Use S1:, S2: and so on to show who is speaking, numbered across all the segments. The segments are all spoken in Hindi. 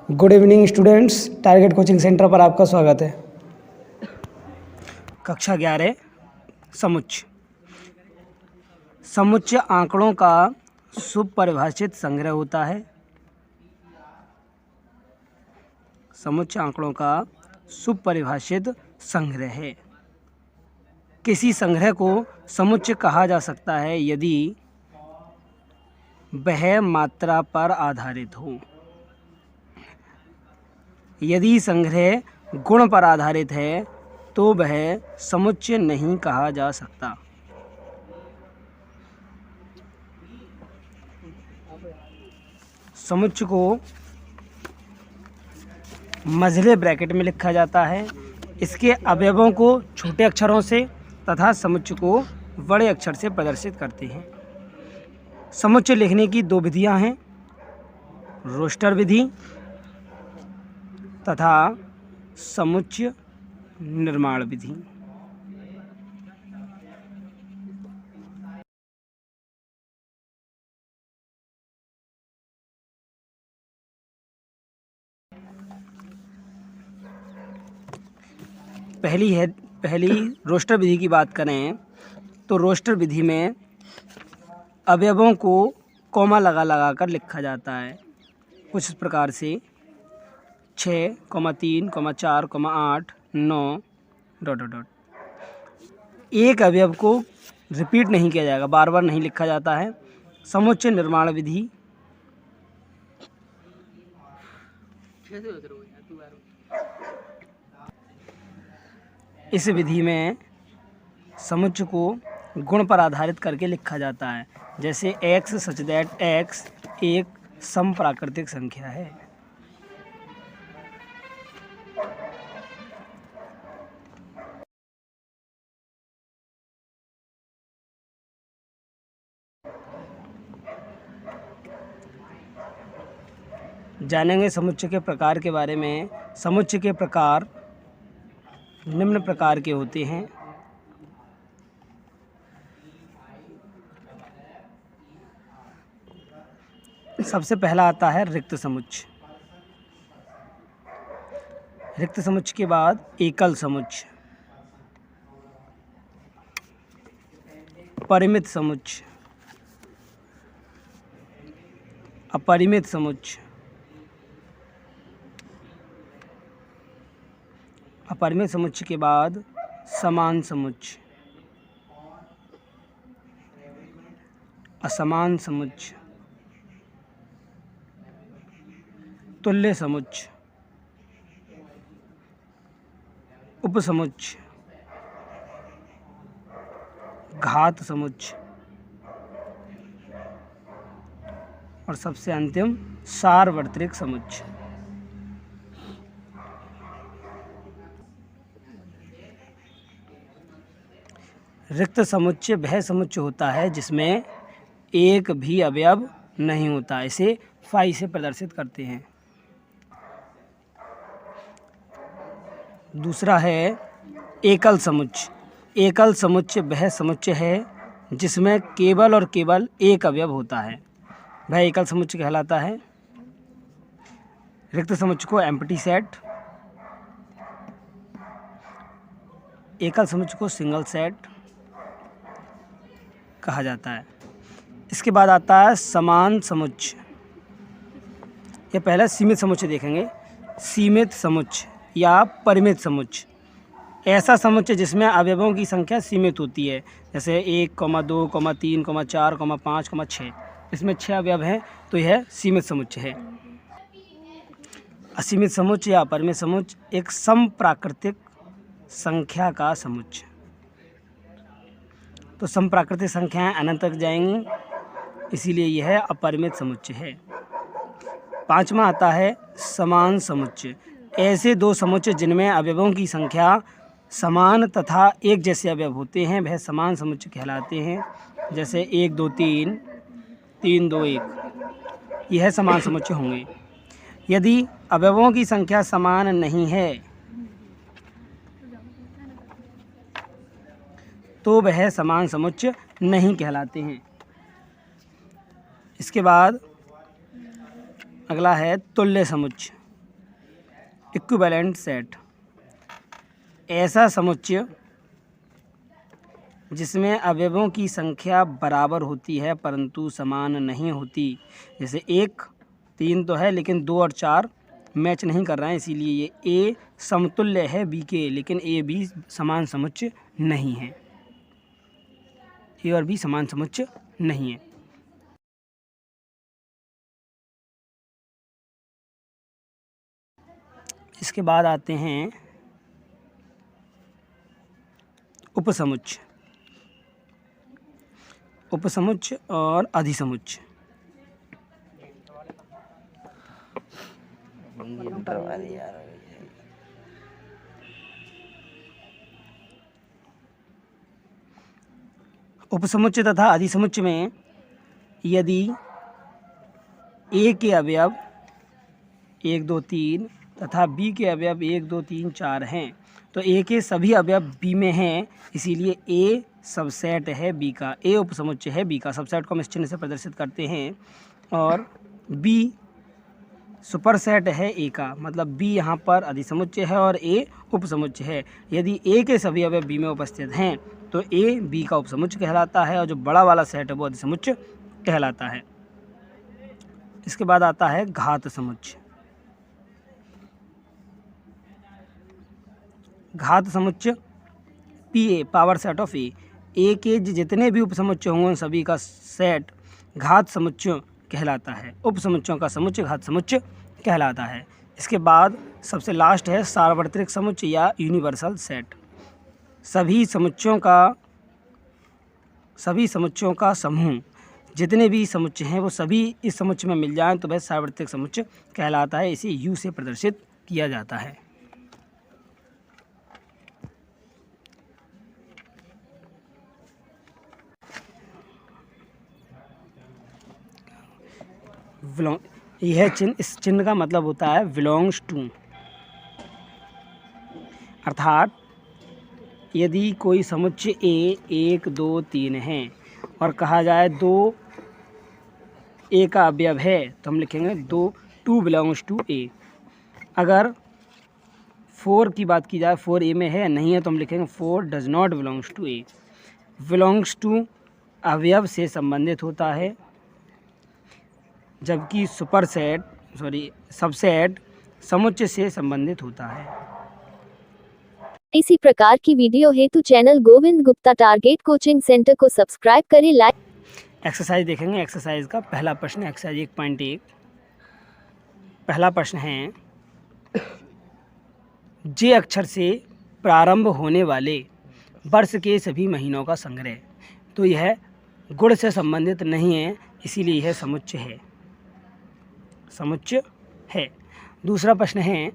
S1: Good evening students, target coaching centre पर आपका स्वागत है। कक्षा 11 समुच्चय। समुच्चय आंकड़ों का सुपरिभाषित संग्रह होता है। समुच्चय आंकड़ों का सुपरिभाषित संग्रह है। किसी संग्रह को समुच्चय कहा जा सकता है यदि वह मात्रा पर आधारित हो। यदि संग्रह गुण पर आधारित है तो वह समुच्चय नहीं कहा जा सकता। समुच्चय को मझले ब्रैकेट में लिखा जाता है। इसके अवयवों को छोटे अक्षरों से तथा समुच्चय को बड़े अक्षर से प्रदर्शित करते हैं। समुच्चय लिखने की दो विधियां हैं, रोस्टर विधि तथा समुच्चय निर्माण विधि। पहली रोस्टर विधि की बात करें तो रोस्टर विधि में अवयवों को कॉमा लगा कर लिखा जाता है कुछ इस प्रकार से 6, 3, 4, 8, 9 ... एक अवयव को रिपीट नहीं किया जाएगा, बार बार नहीं लिखा जाता है। समुच्चय निर्माण विधि इस विधि में समुच्चय को गुण पर आधारित करके लिखा जाता है। जैसे x सच दैट x एक समप्राकृतिक संख्या है। जानेंगे समुच्चय के प्रकार के बारे में। समुच्चय के प्रकार निम्न प्रकार के होते हैं। सबसे पहला आता है रिक्त समुच्चय। रिक्त समुच्चय के बाद एकल समुच्चय, परिमित समुच्चय, अपरिमित समुच्चय, अपरिमित समुच्चय के बाद समान समुच्चय, असमान समुच्चय, तुल्य समुच्चय, उपसमुच्चय, घात समुच्चय और सबसे अंतिम सार्वत्रिक समुच्चय। रिक्त समुच्चय वह समुच्चय होता है जिसमें एक भी अवयव नहीं होता। इसे फाई से प्रदर्शित करते हैं। दूसरा है एकल समुच्चय। एकल समुच्चय वह समुच्चय है जिसमें केवल और केवल एक अवयव होता है, वह एकल समुच्चय कहलाता है। रिक्त समुच्चय को एम्प्टी सेट, एकल समुच्चय को सिंगल सेट कहा जाता है। इसके बाद आता है समान समुच्चय। ये पहले सीमित समुच्चय देखेंगे। सीमित समुच्चय या परिमित समुच्चय ऐसा समुच्चय जिसमें अवयवों की संख्या सीमित होती है। जैसे 1, 2, 3, 4, 5, 6। इसमें 6 अवयव हैं तो यह सीमित समुच्चय है। असीमित समुच्चय या अपरिमित समुच्चय एक समप्राकृतिक संख्या का समुच्चय। तो समप्राकृतिक संख्याएं अनंत तक जाएंगी, इसीलिए यह अपरिमित समुच्चय है। पांचवा आता है समान समुच्चय। ऐसे दो समुच्चय जिनमें अवयवों की संख्या समान तथा एक जैसे अवयव होते हैं वह समान समुच्चय कहलाते हैं। जैसे 1, 2, 3, 3, 2, 1 यह समान समुच्चय होंगे। यदि अवयवों की संख्या समान नहीं है तो वह समान समुच्चय नहीं कहलाते हैं। इसके बाद अगला है तुल्य समुच्चय। इक्विवेलेंट सेट ऐसा समुच्चय जिसमें अवयवों की संख्या बराबर होती है परंतु समान नहीं होती। जैसे 1 3 तो है लेकिन 2 और 4 मैच नहीं कर रहे हैं, इसीलिए ये ए समतुल्य है बी के, लेकिन ए बी समान समुच्चय नहीं है। ए और बी समान समुच्चय नहीं है। इसके बाद आते हैं उपसमुच्चय, उपसमुच्चय और अधिसमुच्चय। उपसमुच्चय तथा अधिसमुच्चय में यदि ए के अवयव 1 2 3 तथा बी के अवयव 1 2 3 4 हैं तो ए के सभी अवयव बी में हैं, इसीलिए ए सबसेट है बी का, ए उपसमुच्चय है बी का। सबसेट को हम इस चिन्ह से प्रदर्शित करते हैं। और बी सुपरसेट है ए का, मतलब बी यहाँ पर अधिसमुच्चय है और ए उपसमुच्चय है। यदि ए के सभी अवयव बी में उपस्थित हैं तो ए बी का उपसमुच्चय कहलाता है और जो बड़ा वाला सेट है वो अधिसमुच्चय कहलाता है। इसके बाद आता है घात समुच्चय। घात समुच्चय P A power set of A, A के जितने भी उपसमुच्चय होंगे उन सभी का सेट घात समुच्चय कहलाता है। उपसमुच्चयों का समुच्चय घात समुच्चय कहलाता है। इसके बाद सबसे लास्ट है सार्वत्रिक समुच्चय या यूनिवर्सल सेट। सभी समुच्चयों का समूह जितने भी समुच्चय हैं वो सभी इस समुच्चय में मिल जाएं तो वह सार्वत्रिक समुच्चय कहलाता है। इसे यू से प्रदर्शित किया जाता है। यह चिन्ह, इस चिन्ह का मतलब होता है बिलोंग्स टू, अर्थात यदि कोई समुच्चय ए 1 2 3 है और कहा जाए 2 ए का अवयव है तो हम लिखेंगे 2 बिलोंग्स टू ए। अगर 4 की बात की जाए 4 ए में है या नहीं है तो हम लिखेंगे 4 does not belongs to A. Belongs to अवयव से संबंधित होता है, जबकि सबसेट समुच्चय से संबंधित होता है।
S2: इसी प्रकार की वीडियो हेतु channel Govind Gupta target coaching centre को सब्सक्राइब करें, लाइक।
S1: एक्सरसाइज देखेंगे। एक्सरसाइज का पहला प्रश्न, एक्सरसाइज 1.1। पहला प्रश्न है जे अक्षर से प्रारंभ होने वाले वर्ष के सभी महीनों का संग्रह। तो यह गुण से संबंधित नहीं है, इसीलिए यह समुच्चय है। दूसरा प्रश्न है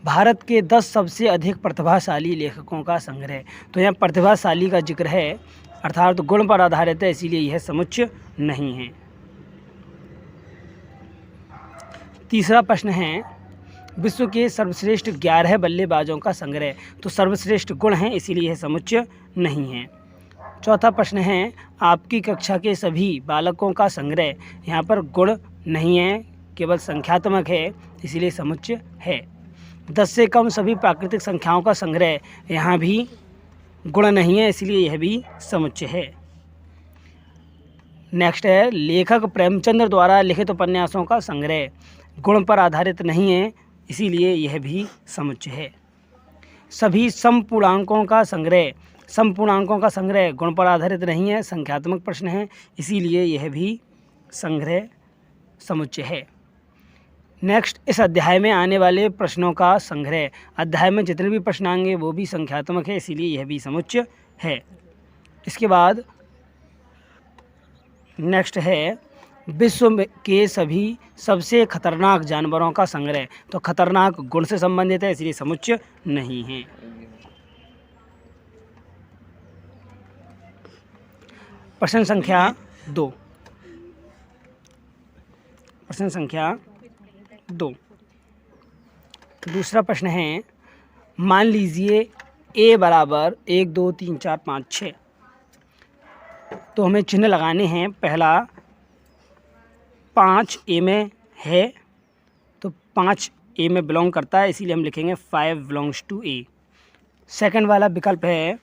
S1: भारत के 10 सबसे अधिक प्रतिभाशाली लेखकों का संग्रह। तो यहाँ प्रतिभाशाली का जिक्र है, अर्थात गुण पर आधारित है, इसीलिए यह समुच्चय नहीं है। तीसरा प्रश्न है विश्व के सर्वश्रेष्ठ 11 बल्लेबाजों का संग्रह। तो सर्वश्रेष्ठ गुण हैं, इसीलिए यह समुच्चय नहीं है। चौथा प्रश्न है आपकी कक्षा के सभी बालकों का संग्रह। यहाँ पर गुण नहीं है, केवल संख्यात्मक है, इसीलिए समुच्चय है। 10 से कम सभी प्राकृतिक संख्याओं का संग्रह, यहाँ भी गुण नहीं है, इसलिए यह भी समुच्चय है। नेक्स्ट है लेखक प्रेमचंद्र द्वारा लिखित उपन्यासों का संग्रह। गुण पर आधारित नहीं है, इसीलिए यह भी समुच्चय है। सभी समपूर्णांकों का संग्रह गुण पर आधारित नहीं है, संख्यात्मक प्रश्न है, इसीलिए यह भी समुच्चय है। नेक्स्ट इस अध्याय में आने वाले प्रश्नों का संग्रह। अध्याय में जितने भी प्रश्न आएंगे वो भी संख्यात्मक है, इसीलिए यह भी समुच्चय है। इसके बाद नेक्स्ट है विश्व के सभी सबसे खतरनाक जानवरों का संग्रह। तो खतरनाक गुण से संबंधित है, इसलिए समुच्चय नहीं है। प्रश्न संख्या 2। दूसरा प्रश्न है मान लीजिए a बराबर 1 2 3 4 5 6। तो हमें चिन्ह लगाने हैं। पहला 5 a में है तो 5 ए में बिलोंग करता है, इसीलिए हम लिखेंगे 5 बिलोंग्स टू ए। सेकंड वाला विकल्प है,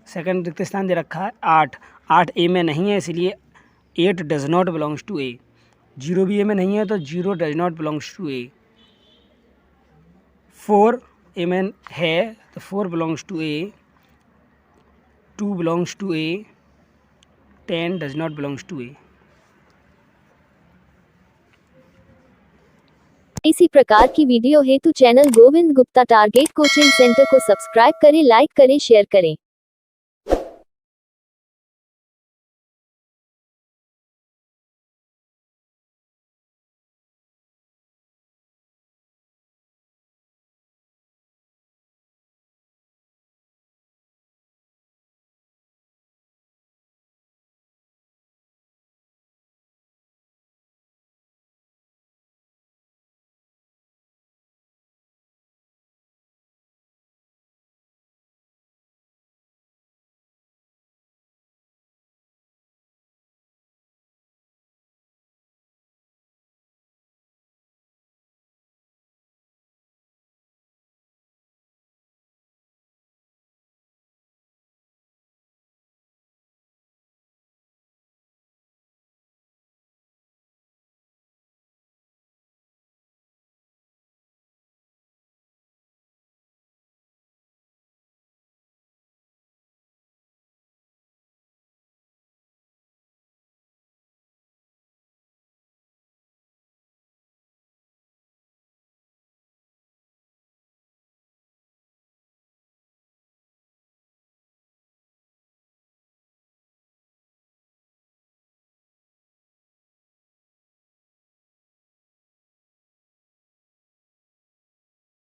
S1: सेकंड रिक्त स्थान दे रखा है 8, 8 ए में नहीं है, इसलिए 8 does not belongs to A. 0 भी ए में नहीं है तो 0 does not belongs to A. 4 A में है तो 4 belongs to A. 2 belongs to A. 10 does not belongs to A.
S2: इसी प्रकार की वीडियो हेतु channel Govind Gupta target coaching centre को सब्सक्राइब करें, लाइक करें, शेयर करें।